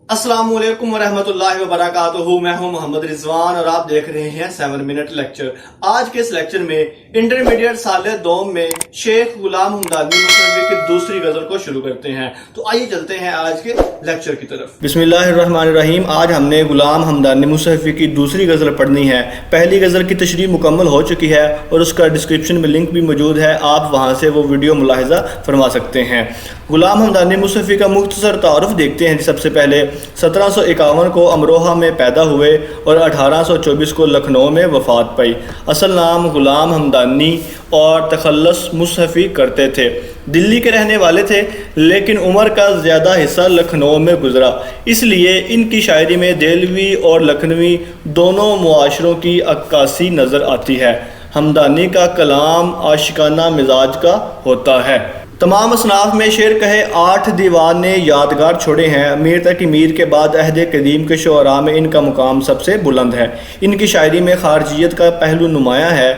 अस्सलाम वालेकुम वरहमतुल्लाहि वबरकातुहू। मैं हूं मोहम्मद रिजवान और आप देख रहे हैं 7 मिनट लेक्चर। आज के इस लेक्चर में इंटरमीडिएट साल दोम में शेख गुलाम हमदानी मुसन्निफ की दूसरी गजल को शुरू करते हैं। तो आइए चलते हैं आज के लेक्चर की तरफ। बिस्मिल्लाहिर्रहमानिर्रहीम। आज हमने गुलाम हमदानी मुसन्निफ की दूसरी गजल पढ़नी है। पहली गजल की तशरीह मुकम्मल हो चुकी है और उसका डिस्क्रिप्शन में लिंक भी मौजूद है, आप वहां से वो वीडियो मुलाहिजा फरमा सकते हैं। गुलाम हमदानी मुसन्निफ का मुख्तसर तारुफ देखते हैं। सबसे पहले 1751 को अमरोहा में पैदा हुए और 1824 को लखनऊ में वफ़ात पाई। असल नाम गुलाम हमदानी और तखल्लुस मुसहफ़ी करते थे। दिल्ली के रहने वाले थे, लेकिन उम्र का ज़्यादा हिस्सा लखनऊ में गुजरा, इसलिए इनकी शायरी में देलवी और लखनवी दोनों मुआशरों की अक्कासी नज़र आती है। हमदानी का कलाम आशिकाना मिजाज का होता है। तमाम असनाफ में शेर कहे 8 दीवान ने यादगार छोड़े हैं। मीर तक मीर के बाद अहद कदीम के शुअरा में इनका मुकाम सबसे बुलंद है। इनकी शायरी में खारजियत का पहलू नुमाया है।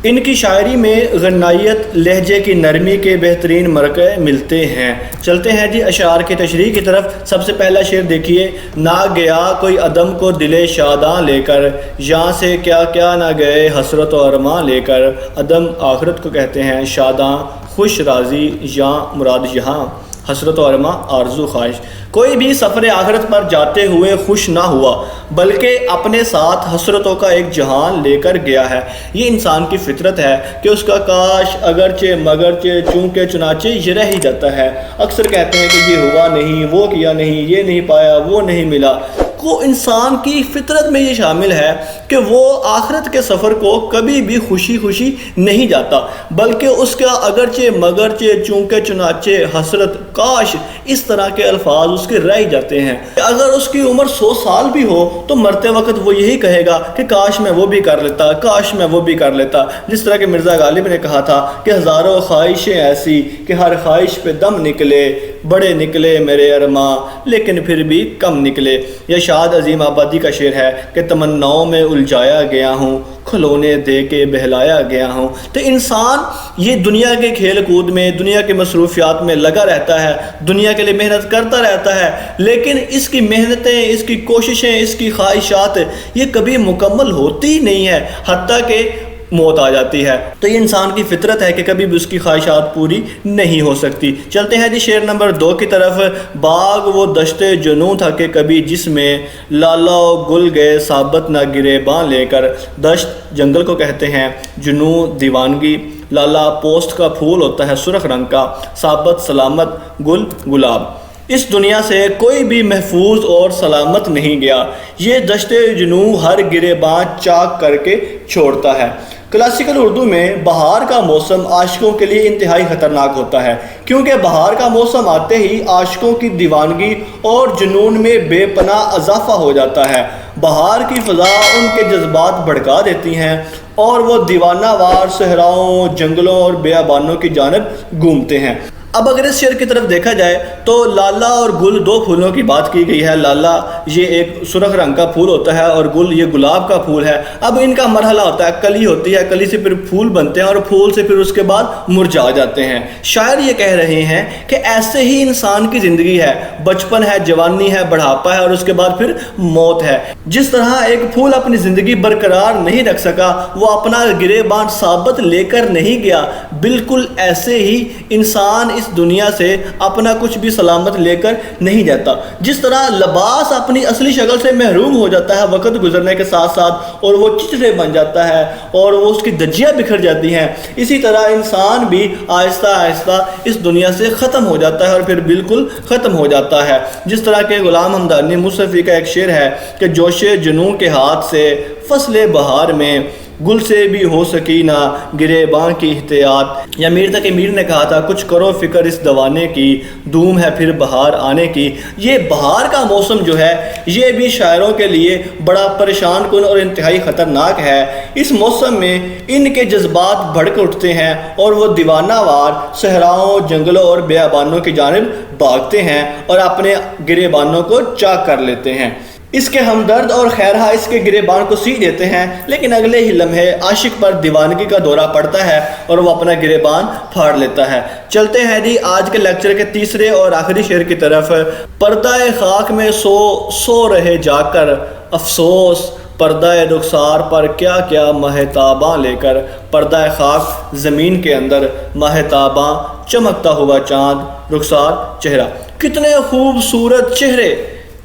इनकी शायरी में गन्नायत लहजे की नरमी के बेहतरीन मरक़े मिलते हैं। चलते हैं जी अशार की तशरीह की तरफ। सबसे पहला शेर देखिए। ना गया कोई अदम को दिले शादां लेकर, यहाँ से क्या क्या ना गए हसरत और अरमा लेकर। अदम आखिरत को कहते हैं, शादां खुश राज़ी, या मुराद यहाँ हसरत और अरमा आरज़ू ख्वाहिश। कोई भी सफ़र आखिरत पर जाते हुए खुश ना हुआ, बल्कि अपने साथ हसरतों का एक जहान लेकर गया है। ये इंसान की फितरत है कि उसका काश अगरचे मगरचे चूंकि चुनाचे ये रह ही जाता है। अक्सर कहते हैं कि ये हुआ नहीं, वो किया नहीं, ये नहीं पाया, वो नहीं मिला। को इंसान की फितरत में ये शामिल है कि वो आखिरत के सफ़र को कभी भी खुशी खुशी नहीं जाता, बल्कि उसका अगरचे मगरचे चूंकि चुनाचे हसरत काश इस तरह के अल्फाज उसके रह जाते हैं। अगर उसकी उम्र 100 साल भी हो तो मरते वक्त वो यही कहेगा कि काश मैं वो भी कर लेता, काश मैं वो भी कर लेता। जिस तरह के मिर्ज़ा गालिब ने कहा था कि हज़ारों ख्वाहिशें ऐसी कि हर ख्वाहिश पे दम निकले, बड़े निकले मेरे अरमा लेकिन फिर भी कम निकले। यह शाद अजीम आबादी का शेर है कि तमन्नाओं में उलझाया गया हूँ, खिलौने दे के बहलाया गया हूँ। तो इंसान ये दुनिया के खेल कूद में, दुनिया के मसरूफियात में लगा रहता है, दुनिया के लिए मेहनत करता रहता है, लेकिन इसकी मेहनतें, इसकी कोशिशें, इसकी ख्वाहिशात ये कभी मुकम्मल होती ही नहीं है, हत्ता कि मौत आ जाती है। तो ये इंसान की फितरत है कि कभी भी उसकी ख्वाहिशात पूरी नहीं हो सकती। चलते हैं जी शेर नंबर 2 की तरफ। बाग वो दश्ते जुनूं था कि कभी जिसमें लाला गुल गए साबत ना गिरे बाँ लेकर। दश्त जंगल को कहते हैं, जुनूं दीवानगी, लाला पोस्त का फूल होता है सुर्ख रंग का, साबत सलामत, गुल गुलाब। इस दुनिया से कोई भी महफूज और सलामत नहीं गया। ये दश्ते जुनू हर गिरेबां चाक करके छोड़ता है। क्लासिकल उर्दू में बहार का मौसम आशिकों के लिए इंतहाई ख़तरनाक होता है, क्योंकि बहार का मौसम आते ही आशिकों की दीवानगी और जुनून में बेपनाह इजाफा हो जाता है। बहार की फ़ज़ा उनके जज्बात भड़का देती हैं और वो दीवानावार सहराओं, जंगलों और बेयाबानों की जानिब घूमते हैं। अब अगर इस शेर की तरफ देखा जाए तो लाला और गुल 2 फूलों की बात की गई है। लाला ये एक सुर्ख रंग का फूल होता है और गुल ये गुलाब का फूल है। अब इनका मरहला होता है, कली होती है, कली से फिर फूल बनते हैं और फूल से फिर उसके बाद मुरझा जाते हैं। शायर ये कह रहे हैं कि ऐसे ही इंसान की ज़िंदगी है, बचपन है, जवानी है, बढ़ापा है और उसके बाद फिर मौत है। जिस तरह एक फूल अपनी ज़िंदगी बरकरार नहीं रख सका, वो अपना गिरेबान साबत लेकर नहीं गया, बिल्कुल ऐसे ही इंसान इस दुनिया से अपना कुछ भी सलामत लेकर नहीं जाता। जिस तरह लिबास अपनी असली शक्ल से महरूम हो जाता है वक्त गुजरने के साथ साथ और वो चिचड़े बन जाता है और वो उसकी धज्जियाँ बिखर जाती हैं, इसी तरह इंसान भी आहिस्ता आहिस्ता इस दुनिया से ख़त्म हो जाता है और फिर बिल्कुल ख़त्म हो जाता है। जिस तरह के गुलाम हमदानी मुसन्निफ का एक शेर है कि जोशे जुनूं के हाथ से फसले बहार में गुल से भी हो सकी ना गिरेबां की एहतियात। या मीर तक मीर ने कहा था, कुछ करो फिक्र इस दवाने की, धूम है फिर बहार आने की। ये बहार का मौसम जो है ये भी शायरों के लिए बड़ा परेशान कुन और इंतहाई ख़तरनाक है। इस मौसम में इनके जज्बात भड़क उठते हैं और वो दीवानावार सहराओं, जंगलों और बेयाबानों की जानिब भागते हैं और अपने गिरेबानों को चाक कर लेते हैं। اس کے ہمدرد اور خیرہا اس کے گریبان کو سی دیتے ہیں، لیکن اگلے ہی لمحے عاشق پر دیوانگی کا دورہ پڑتا ہے اور وہ اپنا گریبان پھاڑ لیتا ہے۔ چلتے ہیں جی آج کے لیکچر کے تیسرے اور آخری شعر کی طرف۔ پردہ خاک میں سو رہے جا کر افسوس، پردہ رخسار پر کیا کیا مہتاباں لے کر۔ پردہ خاک زمین کے اندر، مہتاباں چمکتا ہوا چاند، رخسار چہرہ۔ کتنے خوبصورت چہرے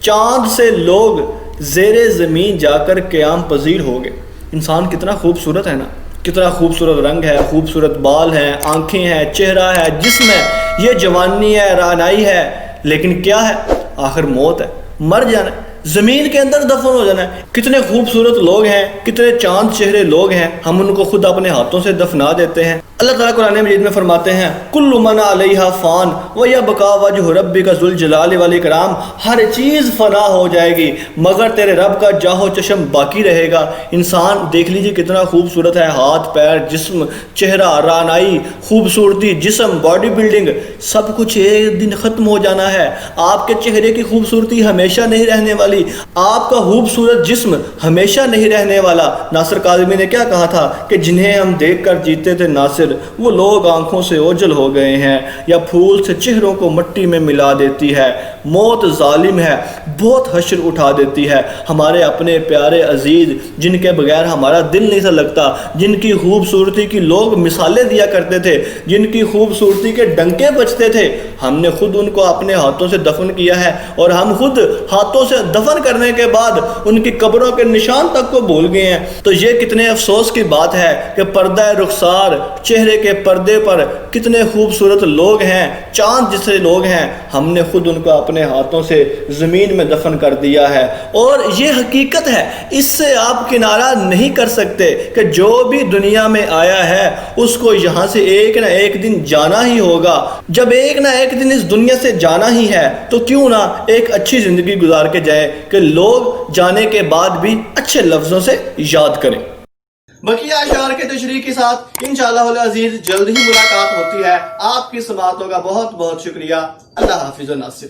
چاند سے لوگ زیر زمین جا کر قیام پذیر ہو گئے۔ انسان کتنا خوبصورت ہے نا، کتنا خوبصورت رنگ ہے، خوبصورت بال ہیں، آنکھیں ہیں، چہرہ ہے، جسم ہے، یہ جوانی ہے، رعنائی ہے، لیکن کیا ہے؟ آخر موت ہے، مر جانا ہے، زمین کے اندر دفن ہو جانا ہے۔ کتنے خوبصورت لوگ ہیں، کتنے چاند چہرے لوگ ہیں، ہم ان کو خود اپنے ہاتھوں سے دفنا دیتے ہیں۔ اللہ تعالیٰ قرآن مجید میں فرماتے ہیں کل من علیہا فان ویبقی وجہ ربک ذو الجلال والاکرام، ہر چیز فنا ہو جائے گی مگر تیرے رب کا جاہ و چشم باقی رہے گا۔ انسان دیکھ لیجیے کتنا خوبصورت ہے، ہاتھ پیر جسم چہرہ رعنائی خوبصورتی جسم باڈی بلڈنگ سب کچھ ایک دن ختم ہو جانا ہے۔ آپ کے چہرے کی خوبصورتی ہمیشہ نہیں رہنے والی، آپ کا خوبصورت جسم ہمیشہ نہیں رہنے والا۔ ناصر کاظمی نے کیا کہا تھا کہ جنہیں ہم دیکھ کر جیتے تھے ناصر، وہ لوگ آنکھوں سے اوجھل ہو گئے ہیں، یا پھول سے چہروں کو مٹی میں ملا دیتی ہے۔ موت ظالم ہے، بہت حشر اٹھا دیتی ہے۔ ہمارے اپنے پیارے عزیز جن کے بغیر ہمارا دل نہیں سا لگتا، جن کی خوبصورتی کی لوگ مثالیں دیا کرتے تھے، جن کی خوبصورتی کے ڈنکے بجتے تھے، ہم نے خود ان کو اپنے ہاتھوں سے دفن کیا ہے، اور ہم خود ہاتھوں سے دفن کرنے کے بعد ان کی قبروں کے نشان تک کو بھول گئے ہیں۔ تو یہ کتنے افسوس کی بات ہے کہ پردہ رخسار، چہرے کے پردے پر کتنے خوبصورت لوگ ہیں، چاند جیسے لوگ ہیں، ہم نے خود ان کو اپنے ہاتھوں سے زمین میں دفن کر دیا ہے۔ اور یہ حقیقت ہے، اس سے آپ کنارہ نہیں کر سکتے کہ جو بھی دنیا میں آیا ہے اس کو یہاں سے ایک نہ ایک دن جانا ہی ہوگا۔ جب ایک نہ ایک دن اس دنیا سے جانا ہی ہے تو کیوں نہ ایک اچھی زندگی گزار کے جائے کہ لوگ جانے کے بعد بھی اچھے لفظوں سے یاد کریں۔ بقیہ اشعار کے تشریح کے ساتھ انشاءاللہ العزیز جلد ہی ملاقات ہوتی ہے۔ آپ کی سماعتوں کا بہت بہت شکریہ۔ اللہ حافظ و ناصر۔